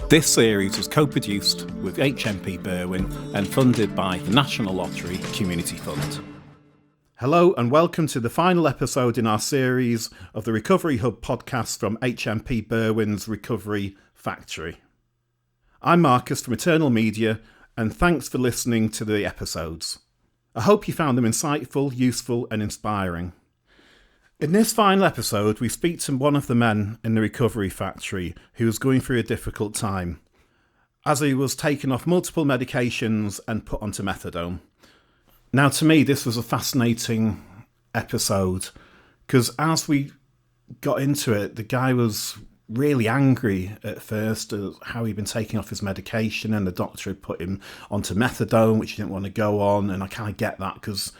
This series was co-produced with HMP Berwyn and funded by the National Lottery Community Fund. Hello and welcome to the final episode in our series of the Recovery Hub podcast from HMP Berwyn's Recovery Factory. I'm Marcus from Eternal Media, and thanks for listening to the episodes. I hope you found them insightful, useful and inspiring. In this final episode, we speak to one of the men in the Recovery Factory who was going through a difficult time, as he was taken off multiple medications and put onto methadone. Now, to me, this was a fascinating episode, because as we got into it, the guy was really angry at first at how he'd been taking off his medication, and the doctor had put him onto methadone, which he didn't want to go on. And I kind of get that, because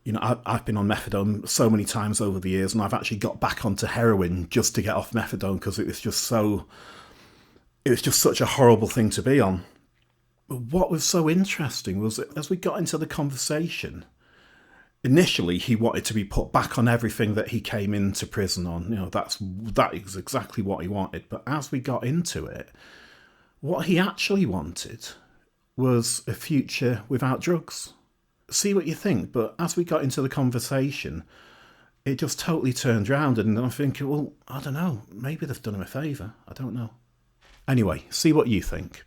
you know, I've been on methadone so many times over the years, and I've actually got back onto heroin just to get off methadone, because it was just such a horrible thing to be on. But what was so interesting was that as we got into the conversation, initially he wanted to be put back on everything that he came into prison on. You know, that is exactly what he wanted. But as we got into it, what he actually wanted was a future without drugs. See what you think, but as we got into the conversation, it just totally turned round, and I'm thinking, well, I don't know, maybe they've done him a favour, I don't know. Anyway, see what you think.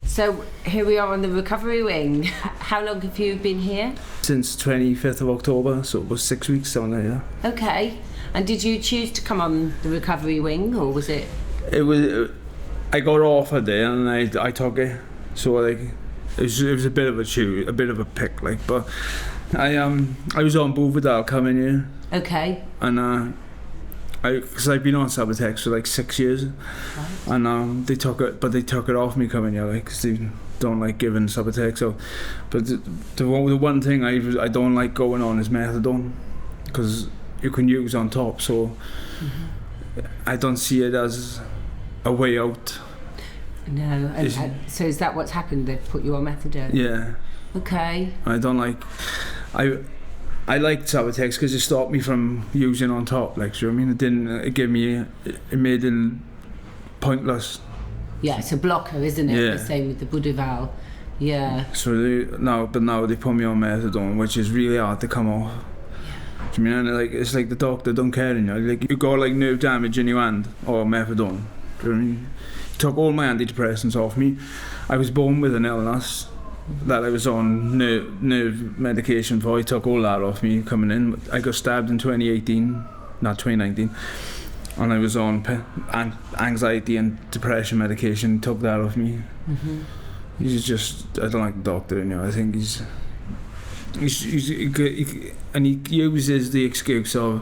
So here we are on the recovery wing. How long have you been here? Since 25th of October, so it was 6 weeks down there. Okay, and did you choose to come on the recovery wing, or was it? I got offered there and I took it, so like it was a bit of a pick, like. But I was on Methadone coming here. Okay. And because I've been on Subutex for like 6 years, right. And they took it off me coming here, like, because they don't like giving Subutex. So, but the one thing I don't like going on is Methadone, because you can use on top. So I don't see it as a way out. No, and so is that what's happened? They've put you on methadone? Yeah. Okay. I don't like. I liked Subutex because it stopped me from using on top. Like, so I mean, it made it pointless. Yeah, it's a blocker, isn't it? Yeah. The same with the Budival. Yeah. So now they put me on methadone, which is really hard to come off. I mean, like, it's like the doctor don't care, you know. Like, you got like nerve damage in your hand or methadone. Do you know what I mean? He took all my antidepressants off me. I was born with an illness that I was on nerve medication for. He took all that off me coming in. I got stabbed in 2019, and I was on anxiety and depression medication. He took that off me. Mm-hmm. He's just, I don't like the doctor, you know. I think and he uses the excuse of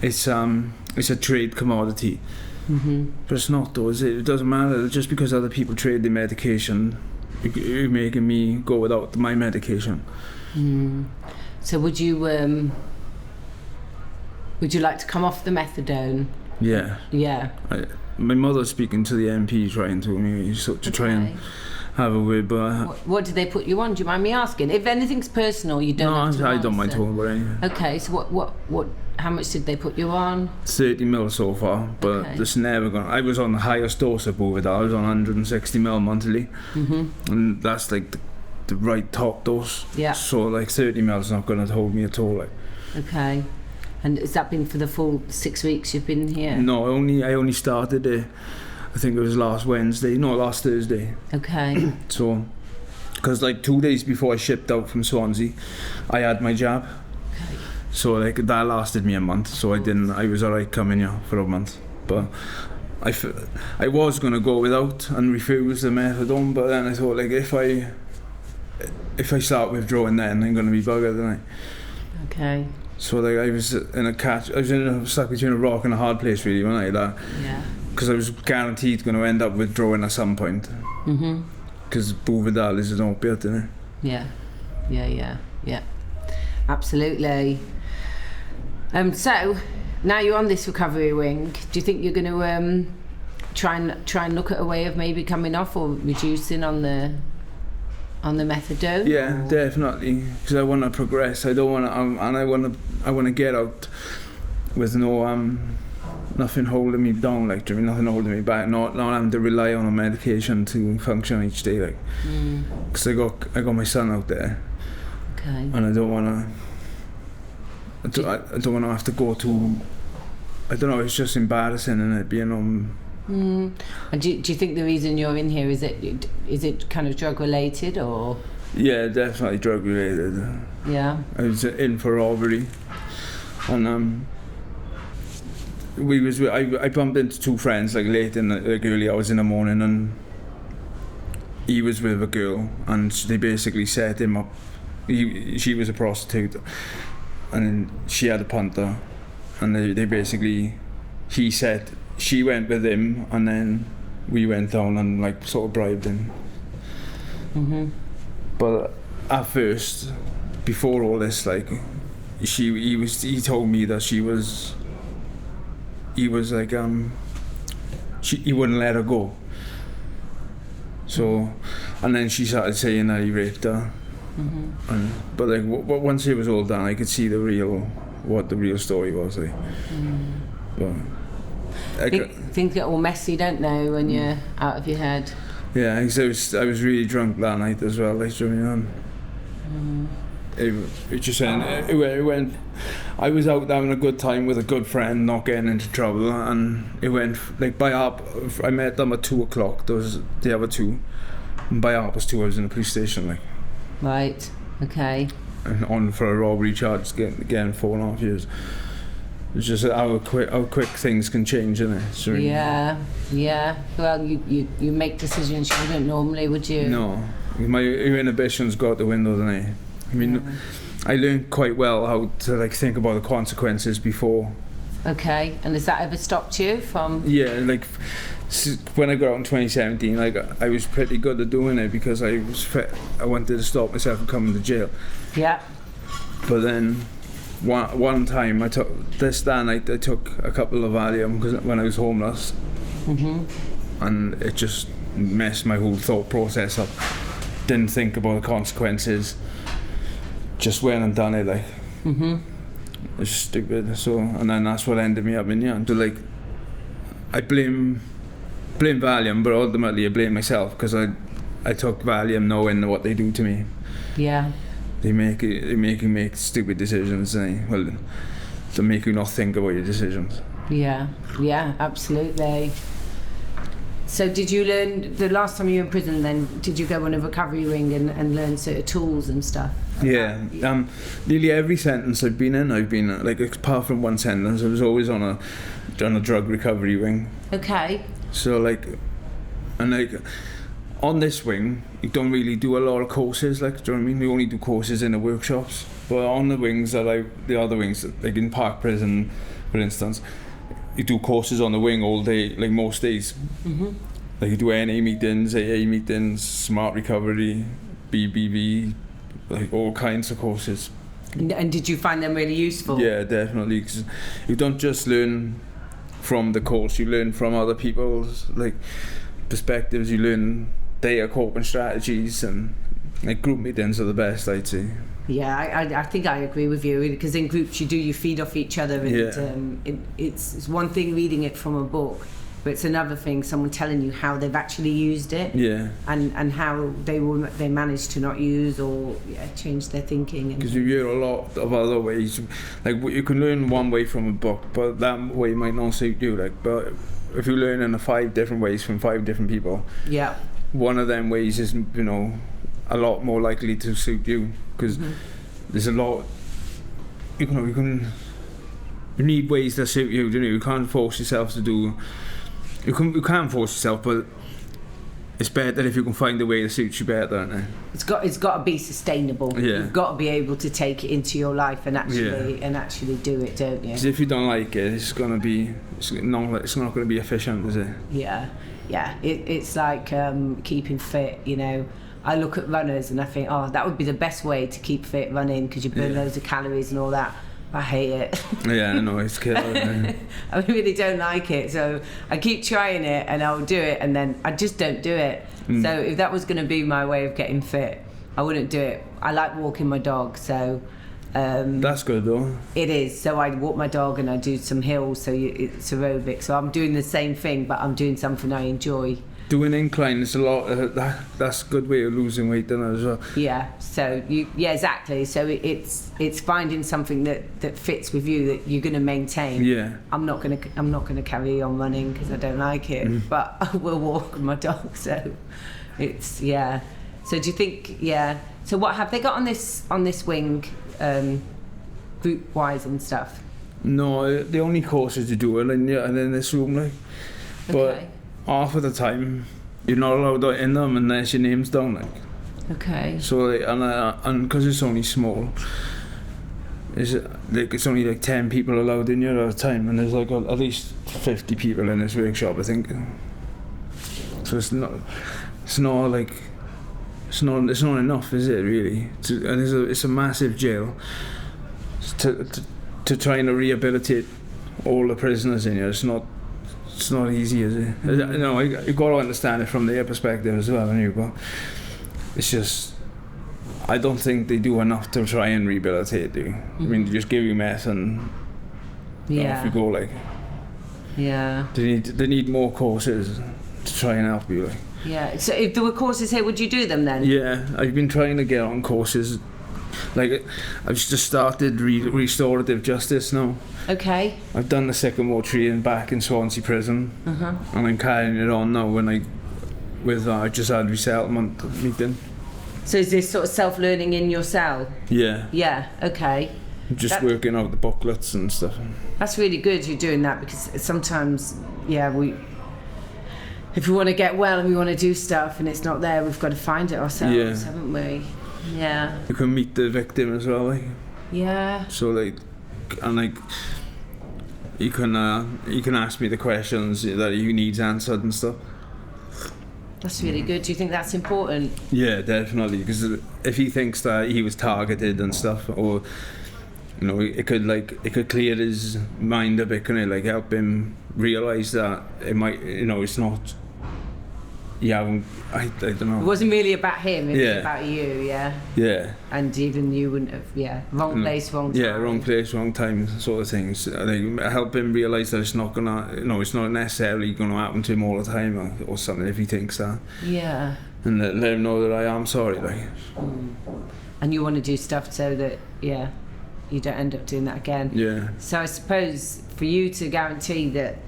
it's a trade commodity. Mm-hmm. But it's not, though, is it? It doesn't matter. Just because other people trade their medication, you're making me go without my medication. So would you like to come off the methadone? Yeah. Yeah. My mother's speaking to the MP, trying to try and have a word, but what did they put you on? Do you mind me asking? If anything's personal, you don't have to I don't mind talking about it. Okay, so what? How much did they put you on? 30 mil so far, but it's never gonna. I was on the highest dose of Methadone. I was on 160 mil monthly, and that's like the right top dose. Yeah. So like 30 mil is not gonna hold me at all. Like. Okay. And has that been for the full 6 weeks you've been here? No, I only started it. I think it was last Thursday. Okay. So, because like 2 days before I shipped out from Swansea, I had my jab. Okay. So like that lasted me a month. So I was alright coming here for a month. But I was gonna go without and refuse the methadone. But then I thought, like, if I start withdrawing, then I'm gonna be buggered, then Okay. So like I was stuck between a rock and a hard place, really, wasn't I? That. Yeah. Because I was guaranteed going to end up withdrawing at some point. Because Methadone is an opiate, isn't it? Yeah. Absolutely. So now you're on this recovery wing. Do you think you're going to try and look at a way of maybe coming off or reducing on the methadone? Yeah, definitely. Because I want to progress. I don't want to, and I want to get out with no nothing holding me down, like, do you know what I mean? Nothing holding me back, not having to rely on a medication to function each day, like, because I got my son out there, Okay. and I don't want to have to go to, I don't know, it's just embarrassing, and it being on. And do you think the reason you're in here is it kind of drug related, or? Yeah, definitely drug related. Yeah. I was in for robbery, and I bumped into two friends like late in the early hours in the morning, and he was with a girl, and they basically set him up. She was a prostitute, and she had a punter, and they basically, he said she went with him, and then we went down and like sort of bribed him. But at first, before all this, like, he told me that he was like, he wouldn't let her go. So, and then she started saying that he raped her. But like, once it was all done, I could see what the real story was, like. But things get all messy, don't they, when you're out of your head? yeah, because I was really drunk that night as well, like, do you know what I mean? It just went. I was out having a good time with a good friend, not getting into trouble, and it went like I met them at 2:00. There was the other two, and by 2:30 I was in the police station, like. Right. Okay. And on for a robbery charge, getting 4.5 years. It's just how quick things can change, isn't it? So, yeah. Well, you make decisions you wouldn't normally, would you? No, your inhibitions go out the window, don't they? I mean, I learned quite well how to like think about the consequences before. Okay, and has that ever stopped you from? Yeah, like when I got out in 2017, like I was pretty good at doing it because I wanted to stop myself from coming to jail. Yeah. But then one time I took a couple of Valium because when I was homeless, and it just messed my whole thought process up. Didn't think about the consequences. Just went and done it, like. It's stupid. So, and then that's what ended me up in the end. Like, I blame Valium, but ultimately I blame myself because I took Valium knowing what they do to me. Yeah. They make you make stupid decisions. They make you not think about your decisions. Yeah, absolutely. So did you learn, the last time you were in prison then, did you go on a recovery ring and learn sort of tools and stuff? Yeah, nearly every sentence I've been like, apart from one sentence, I was always on a drug recovery wing. Okay. So like, and like, on this wing, you don't really do a lot of courses, like, do you know what I mean? We only do courses in the workshops. But on the wings the other wings, like in Park Prison, for instance, you do courses on the wing all day, like most days. Like you do NA meetings, AA meetings, smart recovery, BBB, like all kinds of courses. And did you find them really useful? Yeah, definitely. 'Cause you don't just learn from the course, you learn from other people's like perspectives. You learn their coping strategies, and like group meetings are the best, I'd say. Yeah, I think I agree with you, because in groups you feed off each other, and it's one thing reading it from a book, but it's another thing someone telling you how they've actually used it, and how they managed to not use or change their thinking. Because you hear a lot of other ways, like you can learn one way from a book, but that way might not suit you. Like, but if you learn in 5 different ways from 5 different people, one of them ways is a lot more likely to suit you, because there's a lot. You need ways that suit you. You can't force yourself to do. You can force yourself, but it's better if you can find a way that suits you better, isn't it? It's got to be sustainable. Yeah. You've got to be able to take it into your life and actually do it, don't you? Because if you don't like it, it's not going to be efficient, is it? Yeah. It's like keeping fit. I look at runners and I think, that would be the best way to keep fit, running, because you burn loads of calories and all that. I hate it. Yeah, I know, it's killer. I really don't like it, so I keep trying it and I'll do it, and then I just don't do it. So if that was going to be my way of getting fit, I wouldn't do it. I like walking my dog, so That's good though. It is. So I walk my dog and I do some hills, so it's aerobic. So I'm doing the same thing, but I'm doing something I enjoy. Doing incline is a lot. That's a good way of losing weight, then as well. Yeah. So exactly. So it's finding something that fits with you that you're going to maintain. Yeah. I'm not gonna carry on running because I don't like it, but I will walk with my dog. So it's So do you think So what have they got on this wing, group wise and stuff? No, the only courses you do are in this room, like. But Okay. half of the time, you're not allowed in them unless your name's down, like. Okay. So like, and because it's only small, it's only like 10 people allowed in here at a time, and there's like at least 50 people in this workshop, I think. So it's not enough, is it really? And it's a massive jail to try and rehabilitate all the prisoners in here. It's not easy, is it? You know, you got to understand it from their perspective as well, haven't you? But it's just, I don't think they do enough to try and rehabilitate you. I mean, they just give you meth and off you go, like. Yeah. They need more courses to try and help you, like. Yeah. So if there were courses here, would you do them then? Yeah, I've been trying to get on courses. Like, I've just started restorative justice now. Okay. I've done the Sycamore training back in Swansea prison, and I'm carrying it on now with I just had resettlement meeting. So is this sort of self-learning in your cell? Yeah. Yeah. Okay. Just working out the booklets and stuff. That's really good you're doing that, because sometimes, if we want to get well and we want to do stuff and it's not there, we've got to find it ourselves, haven't we? Yeah. You can meet the victim as well, like. Yeah. So like, and like, you can ask me the questions that you need answered and stuff. That's really good. Do you think that's important? Yeah, definitely. Because if he thinks that he was targeted and stuff, or it could clear his mind a bit, couldn't it? Like help him realise that it might, it's not. Yeah, I don't know. It wasn't really about him. It was Yeah. about you. Yeah. Yeah. And even you wouldn't have. Yeah. Wrong place, wrong time. Yeah, wrong place, wrong time, sort of things. Like, help him realise that it's not gonna, it's not necessarily gonna happen to him all the time, or something if he thinks that. Yeah. And let him know that I am sorry, like. And you want to do stuff so that you don't end up doing that again. Yeah. So I suppose for you to guarantee that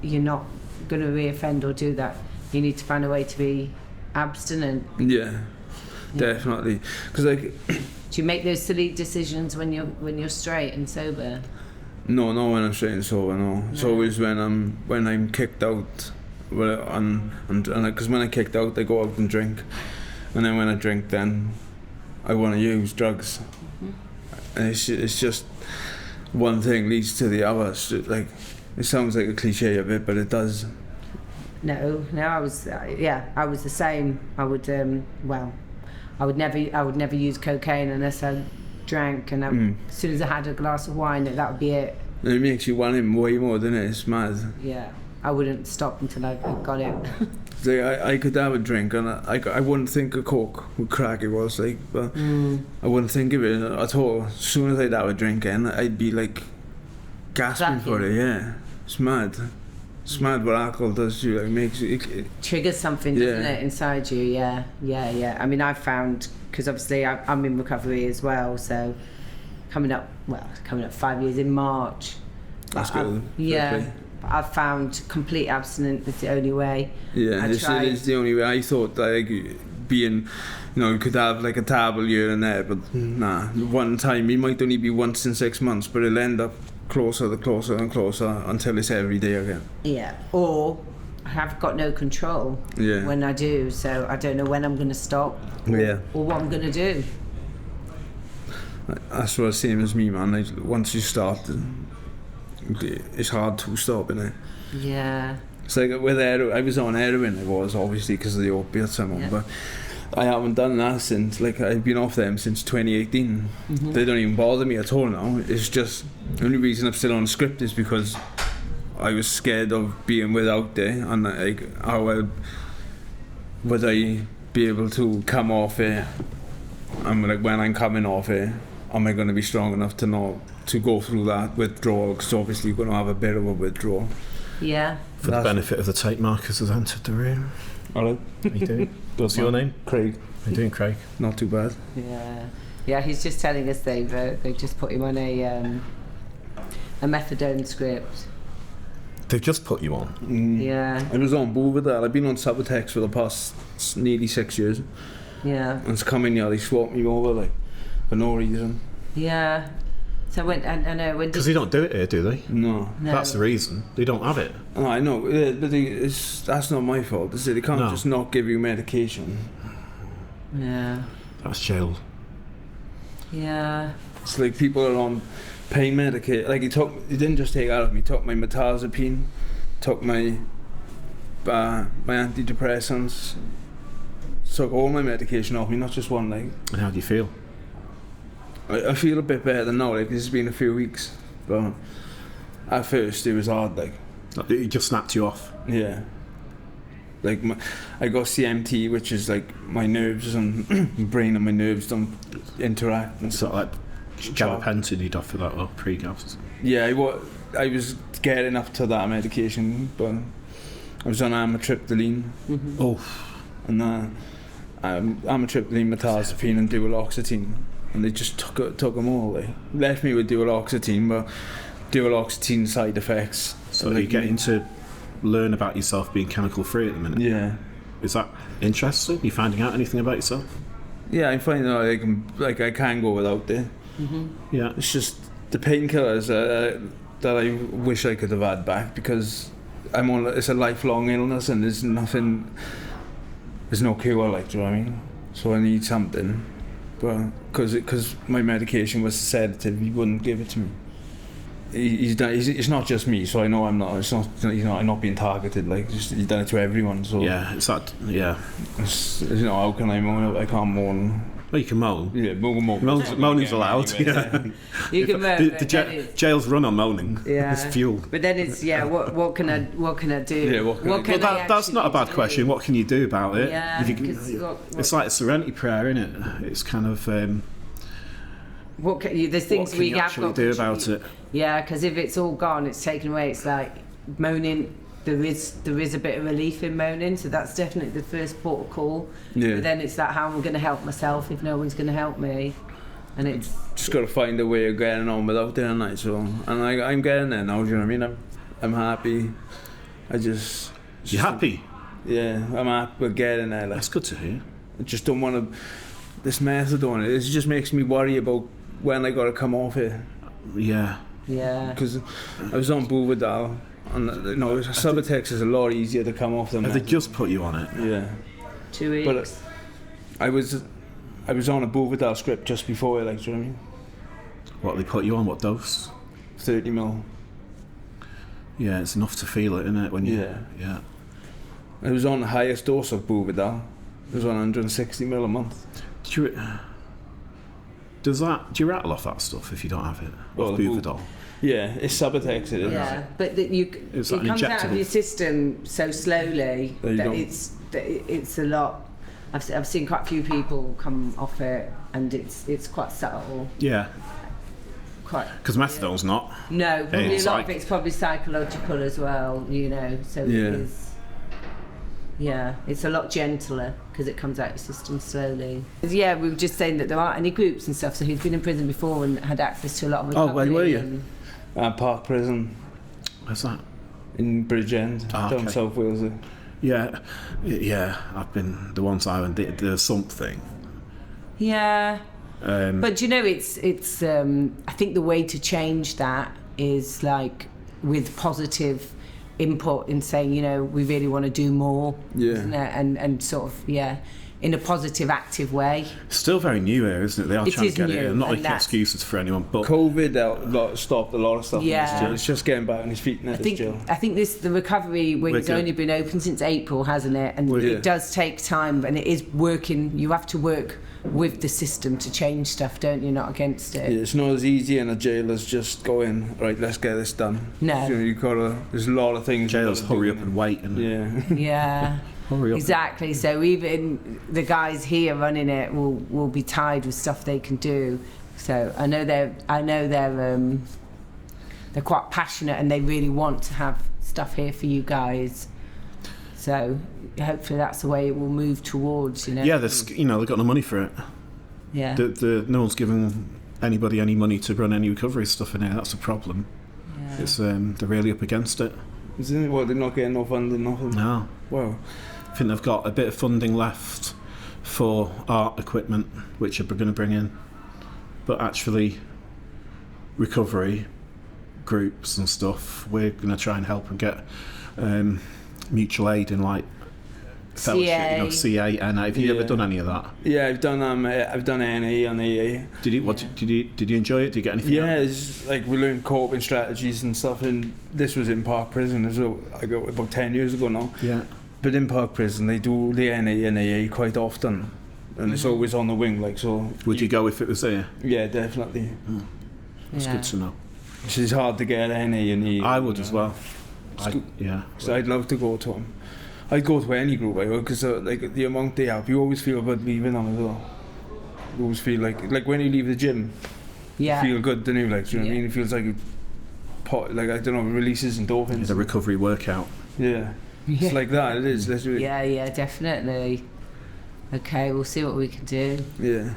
you're not going to reoffend or do that, you need to find a way to be abstinent. Yeah. Definitely. Because like. Do you make those silly decisions when you're straight and sober? No, not when I'm straight and sober. No, it's always when I'm kicked out. Well, and because when I kicked out, I go out and drink, and then when I drink, then I want to use drugs. And it's just one thing leads to the other. It's just, like, it sounds like a cliche a bit, but it does. No, I was the same. I would I would never use cocaine unless I drank, and as soon as I had a glass of wine, that would be it. And it makes you want him way more, doesn't it? It's mad. Yeah, I wouldn't stop until I got it. Like, I could have a drink and I wouldn't think of coke with crack it was, like, but I wouldn't think of it at all. As soon as I'd have a drink in, I'd be like gasping for it. Yeah, it's mad. It's mad what alcohol does to you. Like, makes you, it triggers something, doesn't it, inside you? Yeah. I mean, I've found, because obviously I'm in recovery as well, so coming up 5 years in March. That's good. I've found complete abstinence is the only way. Yeah, it is the only way. I thought like being, you could have like a tabble here and there, but nah. One time, it might only be once in 6 months, but it'll end up closer and closer until it's every day again. Yeah, or I have got no control when I do, so I don't know when I'm going to stop or what I'm going to do. That's what the same as me, man. Like, once you start, it's hard to stop, isn't it? Yeah. It's like with heroin, I was on heroin, obviously because of the opiates I'm on, but I haven't done that since, like, I've been off them since 2018. They don't even bother me at all now. It's just, the only reason I'm still on script is because I was scared of being without it, and like, how would I be able to come off it, and like when I'm coming off it, am I going to be strong enough to go through that withdrawal? Because obviously you're going to have a bit of a withdrawal. Yeah. For the benefit of the tape markers has entered the room. Hello. How you doing? What's your name? Craig. How you doing, Craig? Not too bad. Yeah, he's just telling us they've just put him on a methadone script. They've just put you on? Yeah. I was on board with that. I've been on Subutex for the past nearly 6 years. Yeah. And it's coming here, they swapped me over, like, for no reason. Yeah. So when, I know, when... Because they don't do it here, do they? No. That's the reason. They don't have it. No, I know, but that's not my fault. They can't just not give you medication. Yeah. That's jail. Yeah. It's like people are on pain medication. Like he didn't just take it out of me. He took my Methadone, took my antidepressants, took all my medication off me, not just one. Like. And how do you feel? I feel a bit better now. Like it's been a few weeks, but at first it was hard. Like it just snapped you off. Yeah. Like I got CMT, which is like my nerves and brain and my nerves don't interact. And sort of like gabapentin you'd offer that, or pre-gas. Yeah, I was getting up to that medication, but I was on amitriptyline. Mm-hmm. Oh. And amitriptyline, metazapine and dualoxetine. And they just took them all. They left me with dualoxetine, but dualoxetine side effects. So you're getting to learn about yourself being chemical free at the minute. Yeah. Is that interesting? Are you finding out anything about yourself? Yeah, I'm finding out I can go without it. Mm-hmm. Yeah. It's just the painkillers that I wish I could have had back, because it's a lifelong illness and there's no cure, like, do you know what I mean? So I need something. But because my medication was a sedative, he wouldn't give it to me. It's not just me, so I know I'm not. It's not, I'm not being targeted. Like he's done it to everyone. So yeah, it's that. Yeah, how can I moan? I can't moan. Well, you can moan. Yeah, moan. Moaning's allowed. Anyway, yeah. You can moan. The jails run on moaning. Yeah. It's fuel. But then it's what can I do? Yeah, what can I that's not a bad question. What can you do about it? Yeah, it's like a serenity prayer, isn't it? It's kind of. There's things we have actually got do about it. Yeah, because if it's all gone, it's taken away. It's like moaning. There is a bit of relief in moaning, so that's definitely the first port of call. Yeah. But then it's like, how am I going to help myself if no one's going to help me? And it's just got to find a way of getting on without it, and I'm getting there now. Do you know what I mean? I'm happy. You're happy? Yeah, I'm happy. We're getting there. Like. That's good to hear. I just don't want to. This methadone, it just makes me worry about when I got to come off it. Yeah. Because I was on Buvidal, and Subutex is a lot easier to come off than. Have they just put you on it? Yeah. 2 weeks. But I was on a Buvidal script just before it, like, do you know what I mean? What they put you on? What dose? 30 mil. Yeah, it's enough to feel it, isn't it? When you. Yeah. I was on the highest dose of Buvidal. It was on 160 mil a month. Do you rattle off that stuff if you don't have it? Well, Buvidal. Yeah, it's Subutex, it is. Yeah, but it comes out of your system so slowly that it's a lot. I've seen quite a few people come off it, and it's quite subtle. Yeah. Because methadone's not. No, probably a lot of it's probably psychological as well. So it is. Yeah, it's a lot gentler because it comes out your system slowly. Yeah, we were just saying that there aren't any groups and stuff, so he's been in prison before and had access to a lot of recovery. Oh, where were you? Park Prison. Where's that? In Bridgend, down South Wales. Yeah, I've been, the ones I went, there's something. Yeah, but it's I think the way to change that is like with positive input in saying, we really want to do more, isn't it? And sort of, in a positive, active way. Still very new here, isn't it? They are trying to get it in. I'm not making excuses for anyone, but COVID stopped a lot of stuff. Yeah. It's just getting back on his feet now. I think the recovery wing's only been open since April, hasn't it? And it does take time, and it is working. You have to work with the system to change stuff, don't you? Not against it. Yeah, it's not as easy in a jail as just going, right, let's get this done. No. There's a lot of things. Jails hurry up and wait. Yeah. Hurry up. Exactly. So even the guys here running it will be tied with stuff they can do. So I know they're quite passionate and they really want to have stuff here for you guys. So hopefully that's the way it will move towards, you know. Yeah, they've got the money for it. Yeah. No one's giving anybody any money to run any recovery stuff in here. That's the problem. Yeah. It's they're really up against it. Isn't it? Well, they're not getting no funding, nothing. No. Wow. I think they've got a bit of funding left for art equipment, which they're going to bring in. But actually, recovery groups and stuff, we're going to try and help and get mutual aid in like fellowship, CA, NA. Have you ever done any of that? Yeah, I've done NA and AA. Did you enjoy it? Did you get anything? Yeah, it's like we learned coping strategies and stuff, and this was in Park Prison as well. I got about 10 years ago now. Yeah. But in Park Prison, they do the NA and AA quite often, and it's always on the wing, like so. Would you go if it was there? Yeah, definitely. That's good to know. It's hard to get NA and AA. I would as well. So I'd love to go to them. I'd go to any group I would, because like the amount they have, you always feel good leaving them as well. You always feel like when you leave the gym, you feel good, don't you? Like, do you know what I mean? It feels like I don't know, releases endorphins. It's a recovery workout. Yeah. It's like that, it is. Literally. Yeah, definitely. Okay, we'll see what we can do. Yeah.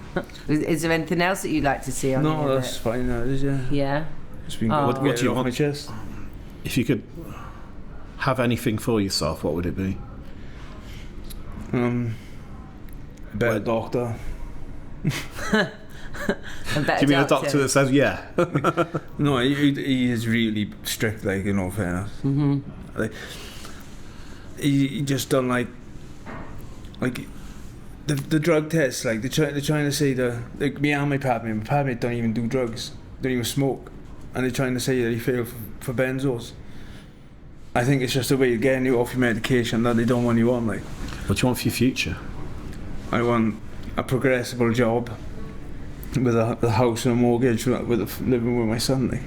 Is there anything else that you'd like to see on here? No, that's fine, that is, yeah. Yeah? It's been good. What do you want? My chest. If you could have anything for yourself, what would it be? A better doctor. A better Do you mean a doctor that says yeah? No, he is really strict, like, in all fairness. Mm-hmm. Like, he just done like the drug tests, like they're trying to say like me and my partner don't even do drugs, don't even smoke, and they're trying to say that he failed for benzos. I think it's just a way of getting you off your medication that they don't want you on. Like, what do you want for your future? I want a progressible job with a house and a mortgage, living with my son. Like,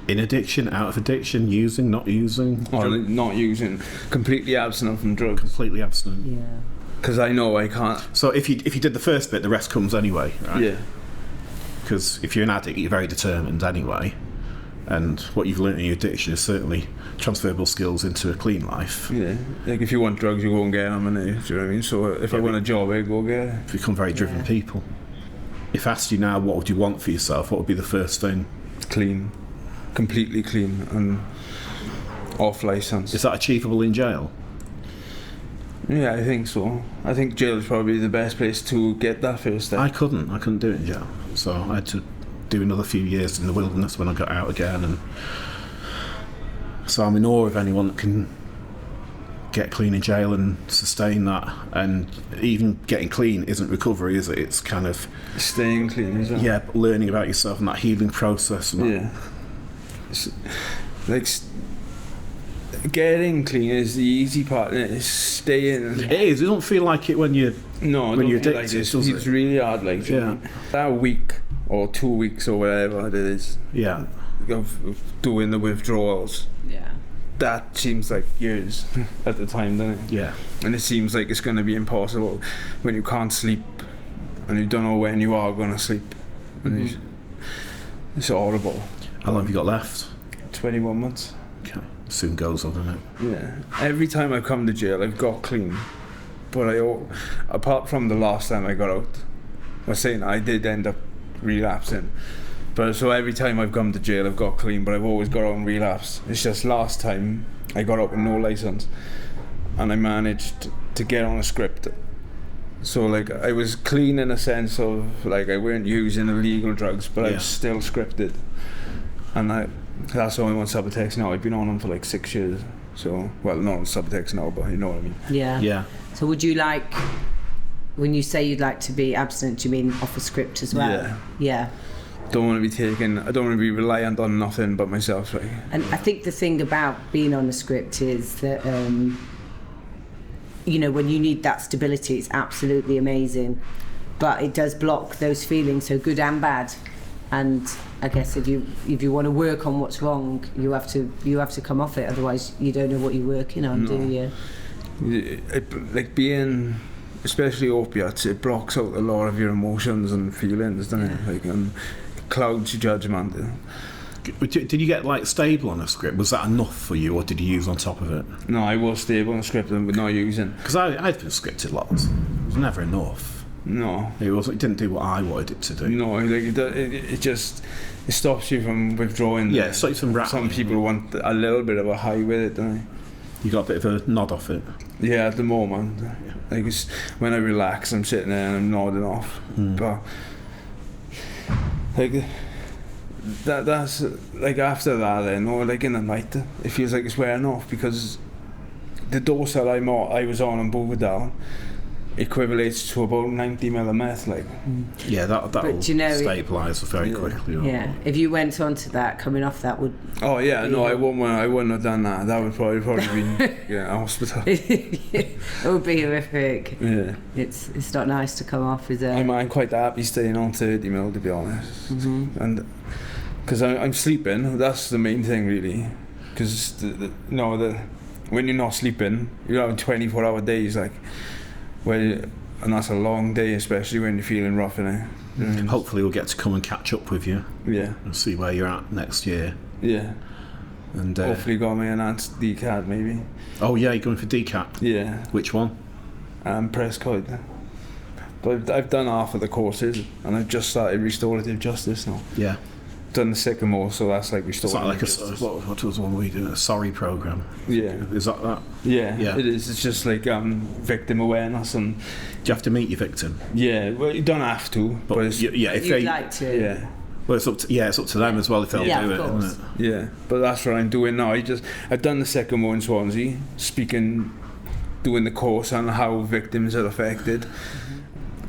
in addiction, out of addiction, using, not using? Or not using, completely abstinent from drugs. Completely abstinent. Yeah. Because I know I can't. So if you did the first bit, the rest comes anyway, right? Yeah. Because if you're an addict, you're very determined anyway. And what you've learnt in your addiction is certainly transferable skills into a clean life. Yeah. Like if you want drugs, you go and get them, and do you know what I mean? So if I want a job, I go get it. Become very driven people. If asked you now, what would you want for yourself? What would be the first thing? Clean. Completely clean and off licence. Is that achievable in jail? Yeah, I think so. I think jail is probably the best place to get that first step. I couldn't do it in jail, so I had to do another few years in the wilderness when I got out again, and so I'm in awe of anyone that can get clean in jail and sustain that. And even getting clean isn't recovery, is it? It's kind of staying clean, isn't it? Yeah, but learning about yourself and that healing process. And yeah. Like getting clean is the easy part, and it's staying. It is. It don't feel like it when you're you're addicted. Like it's really hard. Like that week or 2 weeks or whatever it is. Yeah. Of doing the withdrawals. Yeah. That seems like years at the time, doesn't it? Yeah. And it seems like it's going to be impossible when you can't sleep and you don't know when you are going to sleep. And it's horrible. How long have you got left? 21 months. Okay. Soon goes on, doesn't it? Yeah. Every time I've come to jail, I've got clean. But apart from the last time I got out, I was saying I did end up relapsing. But so every time I've come to jail, I've got clean, but I've always got out and relapsed. It's just last time I got out with no licence, and I managed to get on a script. So like I was clean in a sense of like I weren't using illegal drugs, but I was still scripted. And that's why I'm on Subutex now. I've been on them for like 6 years. So, well, not on Subutex now, but you know what I mean. Yeah. Yeah. So would you like, when you say you'd like to be abstinent, do you mean off a script as well? Yeah. Yeah. I don't want to be reliant on nothing but myself. Like. And I think the thing about being on a script is that, you know, when you need that stability, it's absolutely amazing. But it does block those feelings, so good and bad. And I guess if you want to work on what's wrong, you have to come off it. Otherwise, you don't know what you're working on, do you? Like being especially opiates, it blocks out a lot of your emotions and feelings, doesn't it? Like, and clouds your judgment. Did you get like stable on a script? Was that enough for you, or did you use on top of it? No, I was stable on a script and not using. Because I've been scripted lots. It was never enough. No. It didn't do what I wanted it to do. No, like it just it stops you from withdrawing. Yeah, it stops you from Some people want a little bit of a high with it, don't they? You got a bit of a nod off it. Yeah, at the moment, like when I relax, I'm sitting there and I'm nodding off. But like that's like after that, then, or like in the night, it feels like it's wearing off because the dose that I was on Buvidal equivalates to about 90 ml of meth, like. Yeah, that'll you know, stabilise very quickly. Yeah, if you went on to that, coming off that would. Oh yeah, no, I wouldn't have done that. That would probably be a hospital. It would be horrific. Yeah, it's not nice to come off, is it? I'm quite happy staying on 30 ml, to be honest, and because I'm sleeping. That's the main thing, really. Because when you're not sleeping, you're having 24-hour days, like. And that's a long day, especially when you're feeling rough, innit? Hopefully we'll get to come and catch up with you. Yeah. And see where you're at next year. Yeah. And hopefully got me an DCAT, maybe. Oh yeah, you're going for DCAT? Yeah. Which one? Prescott. But I've done half of the courses, and I've just started restorative justice now. Yeah. Done the sycamore, so that's like restorative. It's like what was the one we doing? A sorry program. Yeah. Is that? Yeah. It is. It's just like victim awareness, and do you have to meet your victim? Yeah. Well, you don't have to, but if you'd like to. Yeah. Well, it's up to them as well if they'll do it, isn't it? Yeah. But that's what I'm doing now. I've done the sycamore in Swansea, doing the course on how victims are affected.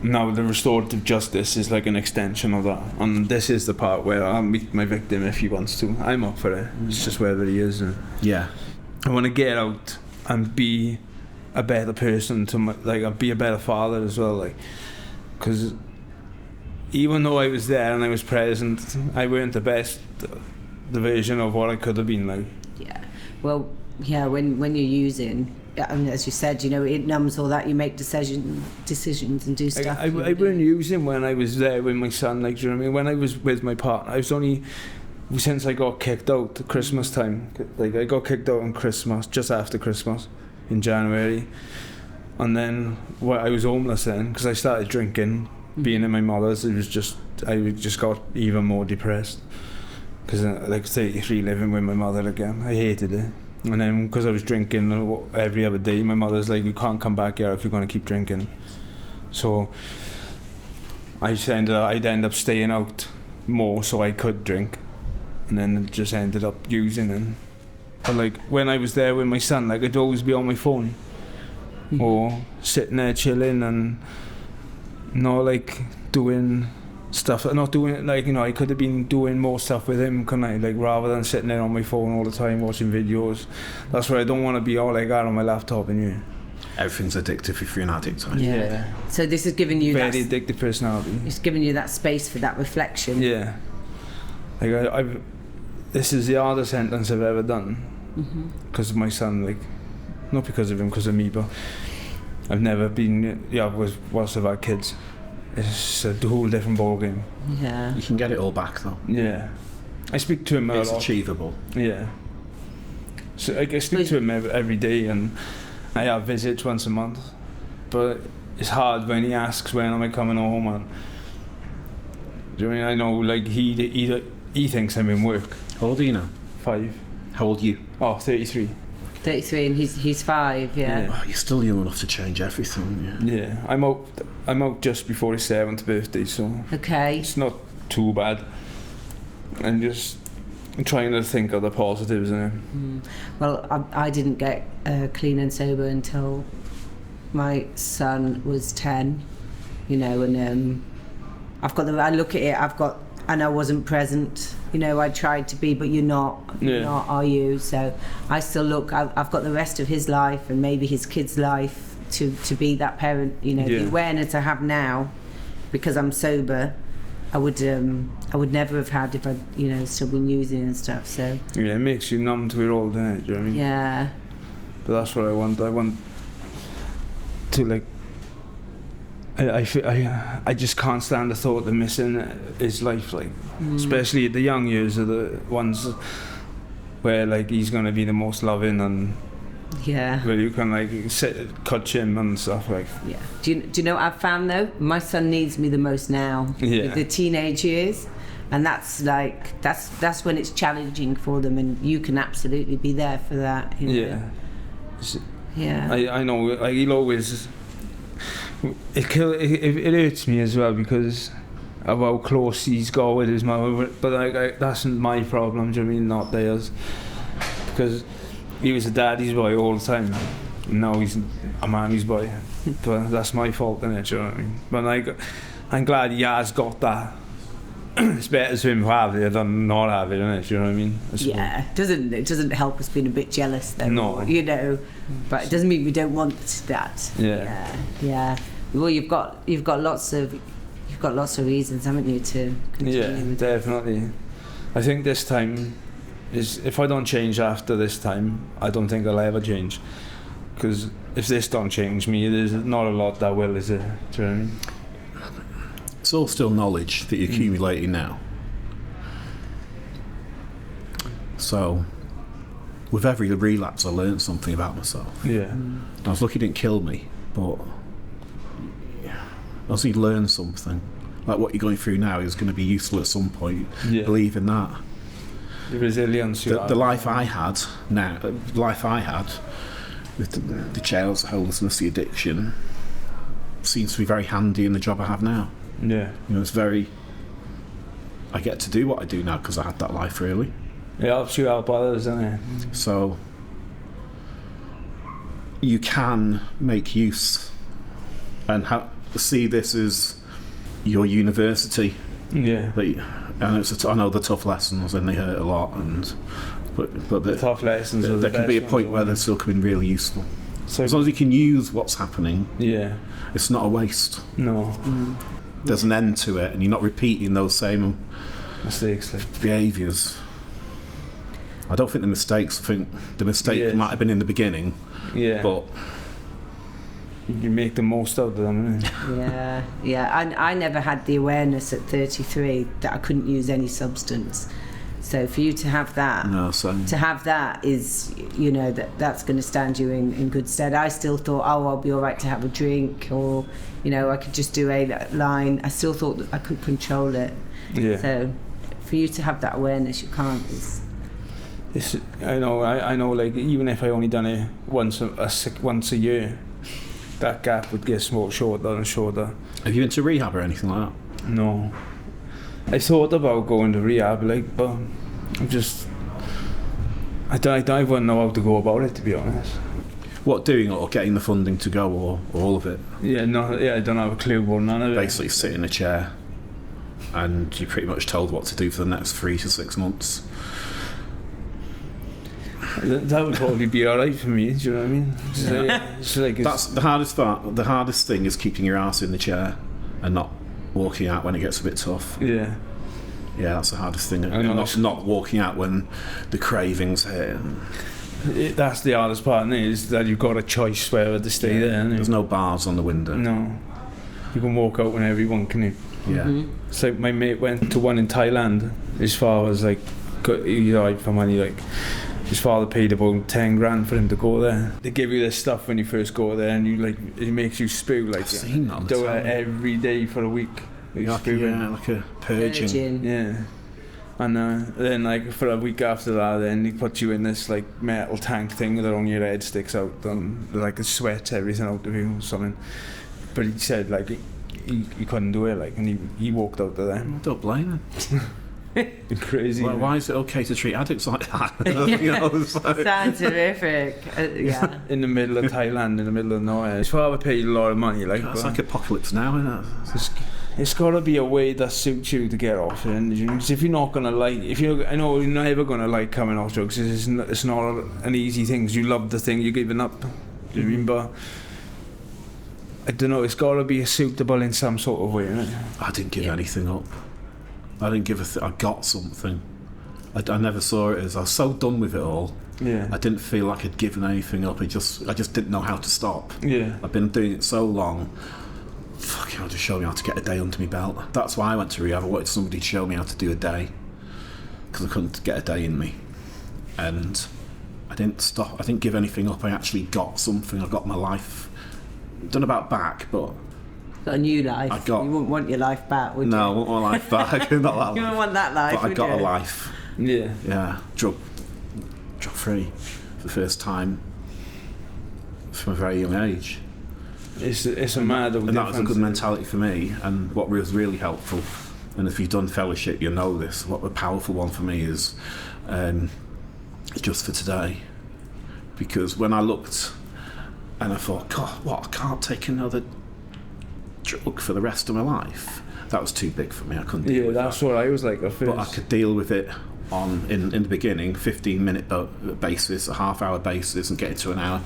Now the restorative justice is like an extension of that, and this is the part where I'll meet my victim if he wants to. I'm up for it. It's just whether he is. Yeah. I want to get out and be a better person be a better father as well, like, because even though I was there and I was present, I weren't the version of what I could have been, like. Yeah. Well, yeah. When you're using. I mean, as you said, it numbs all that. You make decisions and do stuff. I weren't using when I was there with my son. Like, do you know what I mean? When I was with my partner, I was only since I got kicked out at Christmas time. Like, I got kicked out on Christmas, just after Christmas, in January, and then I was homeless then because I started drinking. Being at my mother's, I just got even more depressed because like 33, living with my mother again. I hated it. And then because I was drinking every other day, my mother's like, you can't come back here if you're going to keep drinking. So I'd end up staying out more so I could drink, and then just ended up using it. But like when I was there with my son, like I'd always be on my phone or sitting there chilling and not like doing stuff, not doing it like, I could have been doing more stuff with him, couldn't I? Like, rather than sitting there on my phone all the time watching videos. That's why I don't want to be all like that on my laptop and everything's addictive if you're an addict. Yeah. So this is giving you very addictive personality. It's giving you that space for that reflection. Yeah. Like this is the hardest sentence I've ever done because of my son. Like, not because of him, because of me, but I've never been. Whilst I've had kids. It's a whole different ball game. Yeah. You can get it all back though. Yeah. I speak to him a lot. It's achievable. Yeah. So I speak to him every day, and I have visits once a month. But it's hard when he asks when am I coming home, and do you know what I mean? I know, like, he thinks I'm in work. How old are you now? 5. How old are you? Oh, 33. 33 and he's 5, yeah. Oh, you're still young enough to change everything, yeah. Yeah, I'm out just before his 7th birthday, so okay. It's not too bad. I'm just trying to think of the positives in it. Well, I didn't get clean and sober until my son was 10, and I look at it, and I wasn't present. I tried to be, but you're not. You're not, are you? So I still look. I've got the rest of his life and maybe his kid's life to be that parent. The awareness I have now, because I'm sober, I would never have had if I still been using and stuff. So yeah, it makes you numb to it all, doesn't it? Do you know what I mean? Yeah. But that's what I want. I want to I just can't stand the thought of missing his life, like especially the young years are the ones where like he's gonna be the most loving and where you can like touch him and stuff like. Yeah. Do you know what I've found though? My son needs me the most now. Yeah. With the teenage years, and that's when it's challenging for them, and you can absolutely be there for that. You know? Yeah. Yeah. I know. Like he'll always. It hurts me as well because of how close he's got with his mother, but like that's my problem. Do you know what I mean? Not theirs, because he was a daddy's boy all the time. Now he's a mammy's boy, but that's my fault, innit? Do you know what I mean? But like, I'm glad he has got that. It's better for him to have it than not have it, innit? Do you know what I mean? Yeah, it doesn't help us being a bit jealous though. No. You know, but it doesn't mean we don't want that. Yeah. Well, you've got lots of reasons, haven't you, to continue? Yeah, definitely. I think this time is, if I don't change after this time, I don't think I'll ever change. Because if this don't change me, there's not a lot that will, is there? Do you know what I mean? It's all still knowledge that you're accumulating now. So, with every relapse, I learned something about myself. Yeah. I was lucky it didn't kill me, but I also learn something. Like what you're going through now is going to be useful at some point. Yeah. Believe in that. The resilience. The life I had now, with the jails, the homelessness, the addiction, seems to be very handy in the job I have now. Yeah. You know, it's very. I get to do what I do now because I had that life, really. It helps you help others, doesn't it? So you can make use and see this as your university. Yeah. And I know the tough lessons and they hurt a lot, but the tough lessons. There can be a point where they're still coming really useful. So as long as you can use what's happening, it's not a waste. No. There's an end to it, and you're not repeating those same mistakes, behaviours. I don't think the mistake might have been in the beginning. Yeah. But you make the most out of them. Yeah. I never had the awareness at 33 that I couldn't use any substance. So for you to have that, is, you know, that's going to stand you in good stead. I still thought, I'll be all right to have a drink, or, you know, I could just do a line. I still thought that I couldn't control it. Yeah. So for you to have that awareness, you can't. I know. Like even if I only done it once a year, that gap would get shorter and shorter. Have you been to rehab or anything like that? No. I thought about going to rehab, but I wouldn't know how to go about it, to be honest. What, doing it or getting the funding to go, or all of it? I don't have a clue about none of it. Basically sit in a chair and you're pretty much told what to do for the next 3 to 6 months. That would probably be alright for me, do you know what I mean? That's the hardest part. The hardest thing is keeping your ass in the chair and not walking out when it gets a bit tough. Yeah, that's the hardest thing. And not walking out when the cravings hit. That's the hardest part, is that you've got a choice whether to stay there. There's no bars on the window. No, you can walk out whenever you want, can you? Yeah. Mm-hmm. It's like my mate went to one in Thailand. His father was like, he died for money, like. His father paid about 10 grand for him to go there. They give you this stuff when you first go there, and it makes you spew like. I've seen that. Do it every day for a week. Like a purging. Yeah. And then like for a week after that, then he puts you in this like metal tank thing that on your head sticks out, and like it sweats everything out of you or something. But he said like he couldn't do it, like, and he walked out of there. I don't blame him. Crazy. Well, why is it okay to treat addicts like that? You know, sounds terrific. In the middle of Thailand, in the middle of nowhere. His father paid a lot of money. Like it's like apocalypse now, isn't it? It's got to be a way that suits you to get off it. And if you're not gonna I know you're never gonna like coming off drugs. It's not an easy thing. 'Cause you love the thing, you're giving up. Do you mean? But I don't know. It's got to be suitable in some sort of way, isn't it? I didn't give anything up. I didn't give I got something. I never saw it as. I was so done with it all. Yeah. I didn't feel like I'd given anything up. I just didn't know how to stop. Yeah. I've been doing it so long. fucking hell, just show me how to get a day under my belt. That's why I went to rehab. I wanted somebody to show me how to do a day, because I couldn't get a day in me. And I didn't stop. I didn't give anything up. I actually got something. I got my life. Don't know about back, but Got a new life. You wouldn't want your life back, would you? No, I want my life back. Not that You life. wouldn't want that life, But I would got you? a life. Yeah. Yeah, drug free for the first time from a very young age. It's a mad old And that was a difference. good mentality for me. And what was really helpful, and if you've done fellowship, you know this. What a powerful one for me is just for today. Because when I looked and I thought, God, what? I can't take another drug for the rest of my life. That was too big for me. I couldn't deal with that's that. what I was like at first. But I could deal with it in the beginning, 15-minute basis, a half-hour basis, and get it to an hour.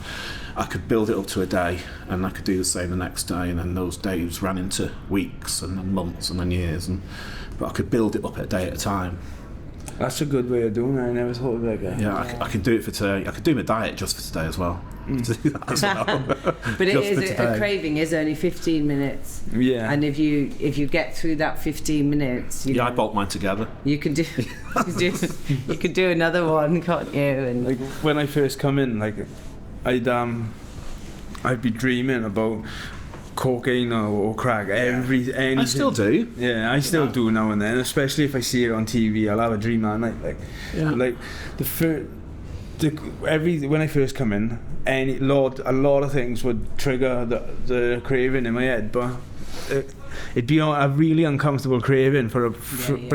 I could build it up to a day, and I could do the same the next day, and then those days ran into weeks and then months and then years. But I could build it up a day at a time. That's a good way of doing it. I never thought of it like that. Yeah, I can do it for today. I could do my diet just for today as well. Do that as well. But it Just is for a today. craving is only 15 minutes. Yeah. And if you get through that 15 minutes, I bolt mine together. you can do you could do another one, can't you? And Like when I first come in, like I'd be dreaming about cocaine or crack anything. I still do. Yeah, I still do now and then, especially if I see it on TV. I'll have a dream that night. Like when I first come in, a lot of things would trigger the craving in my head, but it'd be a really uncomfortable craving but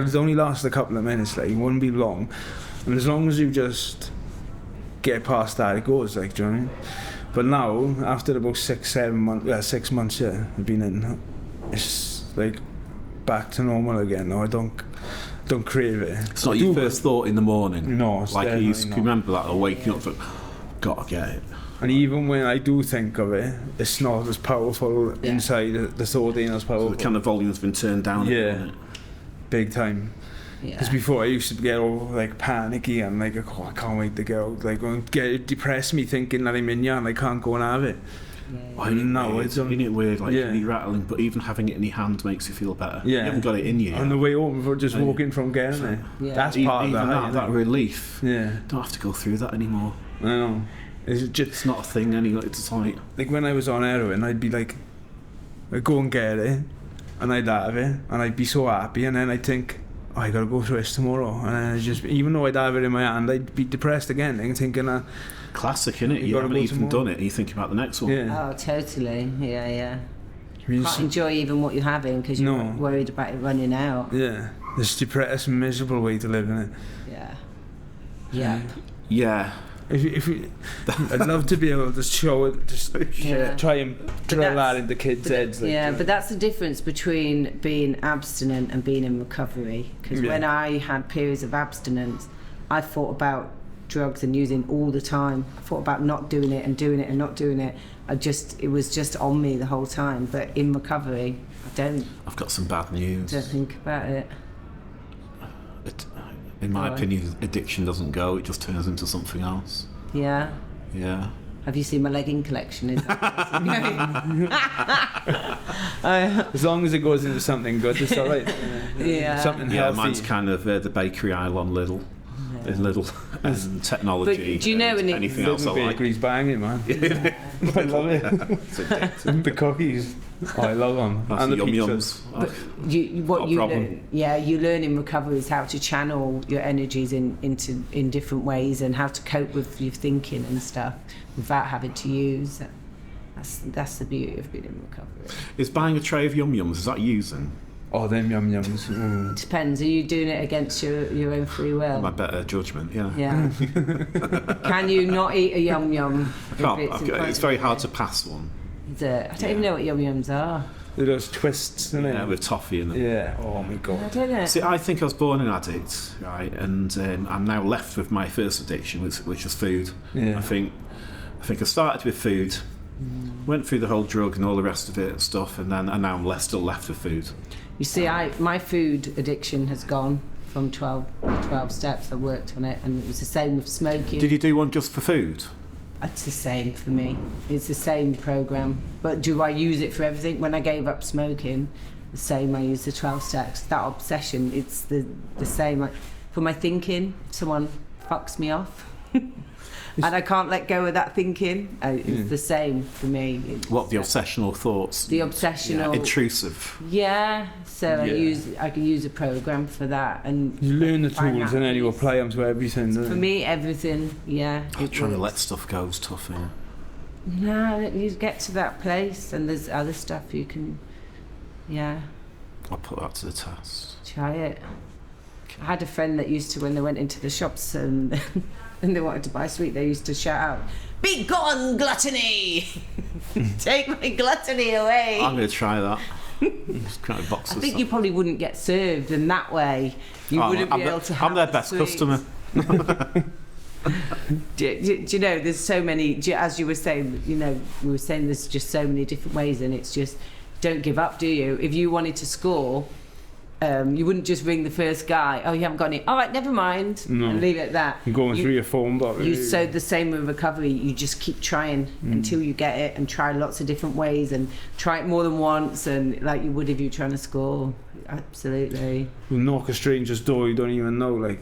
it only lasts a couple of minutes. Like it wouldn't be long, and as long as you just get past that, it goes. Like, do you know what I mean? But now, after about 6 months, I've been in, it's like back to normal again. No, I don't crave it. It's not your first thought in the morning. No, it's like you used to definitely remember that, or waking up, gotta get it. And even when I do think of it, it's not as powerful inside. The thought ain't as So powerful. the kind of volume's been turned down. a bit, Yeah. hasn't it? Big time. Because before I used to get all like panicky and like, oh, I can't wait to get out. Like, it depressed me thinking that I'm in here and I can't go and have it. Isn't it weird? Like, Yeah. you rattling, but even having it in your hand makes you feel better. Yeah. You haven't got it in you. On the way home, for just walking from getting it. Yeah. That's Even part of that. that relief. Yeah, Don't have to go through that anymore. I know. It's just It's not a thing anymore. It's like, like when I was on heroin, I'd be like, I'd go and get it, and I'd have it, and I'd be so happy, and then I'd think, oh, I gotta go through this tomorrow, and then I just, even though I'd have it in my hand, I'd be depressed again, and thinking, classic, innit? You gotta haven't go even tomorrow. done it, and you think about the next one. yeah. Oh, totally. Yeah. I mean, Can't enjoy even what you're having because you're No. worried about it running out. yeah, this depressed, miserable way to live, innit? Yeah. Yeah. If I'd love to be able to show it, just Yeah. try and drill that's- that into kids' heads. Like, Yeah, but that's the difference between being abstinent and being in recovery. Because Yeah. when I had periods of abstinence, I thought about drugs and using all the time. I thought about not doing it and doing it and not doing it. It was just on me the whole time. But in recovery, I don't I've got some bad news. think about it. In my Go on. opinion, addiction doesn't go, it just turns into something else. Yeah. Yeah. Have you seen my legging collection? Is as long as it goes into something good, it's all right. Yeah. Something Yeah, healthy. mine's kind of the bakery aisle on Lidl. In Lidl and technology. But do you know and when it- anything else I Little like? bakery's banging, man. I love it. It's addictive. The cookies, I love them. That's And the yum pizzas. yums. What Not a you problem. learn, you learn in recovery is how to channel your energies in different ways and how to cope with your thinking and stuff without having to use. That's the beauty of being in recovery. Is buying a tray of yum yums, is that using? Oh, them yum yums. Mm. Depends. Are you doing it against your own free will? My better judgment, yeah. Yeah. Can you not eat a yum yum? I can't, it's very hard to pass one. I don't even know what yum yums are. They're those twists, isn't Yeah, it? with toffee in them. Yeah. Oh my I god. don't know. See, I think I was born an addict, right, and I'm now left with my first addiction, which is food. Yeah. I think I started with food, went through the whole drug and all the rest of it and stuff, and now I'm still left with food. You see, my food addiction has gone from 12 steps. I worked on it, and it was the same with smoking. Did you do one just for food? It's the same for me. It's the same program. But do I use it for everything? When I gave up smoking, the same. I use the 12 steps. That obsession, it's the same. Like, for my thinking, someone fucks me off. And I can't let go of that thinking. It's the same for me. What, the obsessional thoughts? The obsessional... intrusive. Yeah, so I can use a program for that. And you learn the tools and then you apply them to everything. For me, everything, Trying to let stuff go is tough, yeah. No, you get to that place and there's other stuff you can, I'll put that to the test. Try it. I had a friend that used to, when they went into the shops and they wanted to buy sweet, they used to shout out, "Be gone, gluttony! Take my gluttony away!" I'm going to try that. Just kind of box I think you probably wouldn't get served in that way. You wouldn't be able to have I'm their best sweets. customer. Do you know, there's so many, as you were saying, we were saying there's just so many different ways, and it's just, don't give up, do you? If you wanted to score, you wouldn't just ring the first guy, "Oh, you haven't got any, all right, never mind," and leave it at that. You're going through your phone book. So the same with recovery, you just keep trying until you get it, and try lots of different ways, and try it more than once, and like you would if you're trying to score. Absolutely. You'll knock a stranger's door you don't even know, like.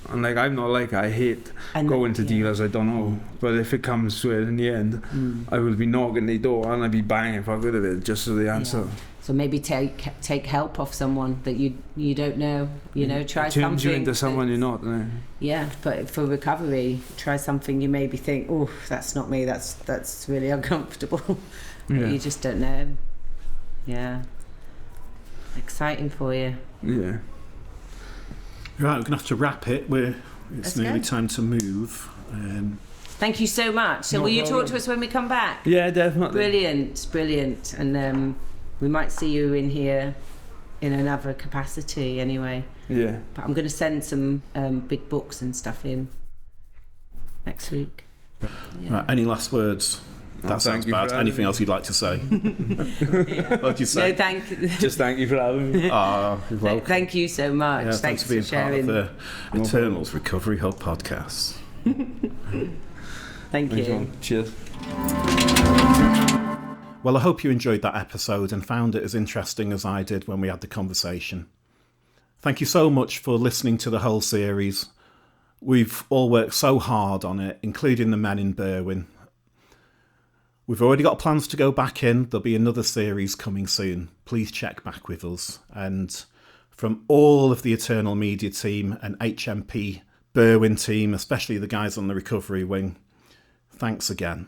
And like, I'm not like, I hate going to dealers I don't know, but if it comes to it in the end, I will be knocking the door and I'll be banging if I'm good at it, just for the answer. So maybe take help off someone that you don't know, try it something. turns you into someone you're not. Yeah, but for recovery, try something you maybe think, "Oh, that's not me, that's really uncomfortable." You just don't know. Yeah. Exciting for you. Yeah. Right, we're going to have to wrap it. It's nearly time to move. Thank you so much. So will you talk to us when we come back? Yeah, definitely. Brilliant. And we might see you in here in another capacity anyway. Yeah. But I'm going to send some big books and stuff in next week. Yeah. Right, any last words? That sounds bad. Anything else you'd like to say? What'd you say? No, Just thank you for having me. Thank you so much. Yeah, thanks for being sharing. part of the Eternals Recovery Hub podcast. Thank you. Cheers. Well, I hope you enjoyed that episode and found it as interesting as I did when we had the conversation. Thank you so much for listening to the whole series. We've all worked so hard on it, including the men in Berwyn. We've already got plans to go back in. There'll be another series coming soon. Please check back with us. And from all of the Eternal Media team and HMP Berwyn team, especially the guys on the recovery wing, thanks again.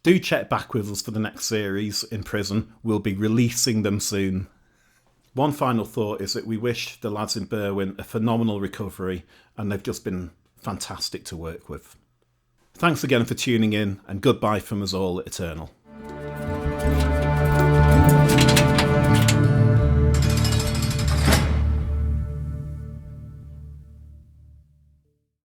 Do check back with us for the next series in prison. We'll be releasing them soon. One final thought is that we wish the lads in Berwyn a phenomenal recovery, and they've just been fantastic to work with. Thanks again for tuning in, and goodbye from us all at Eternal.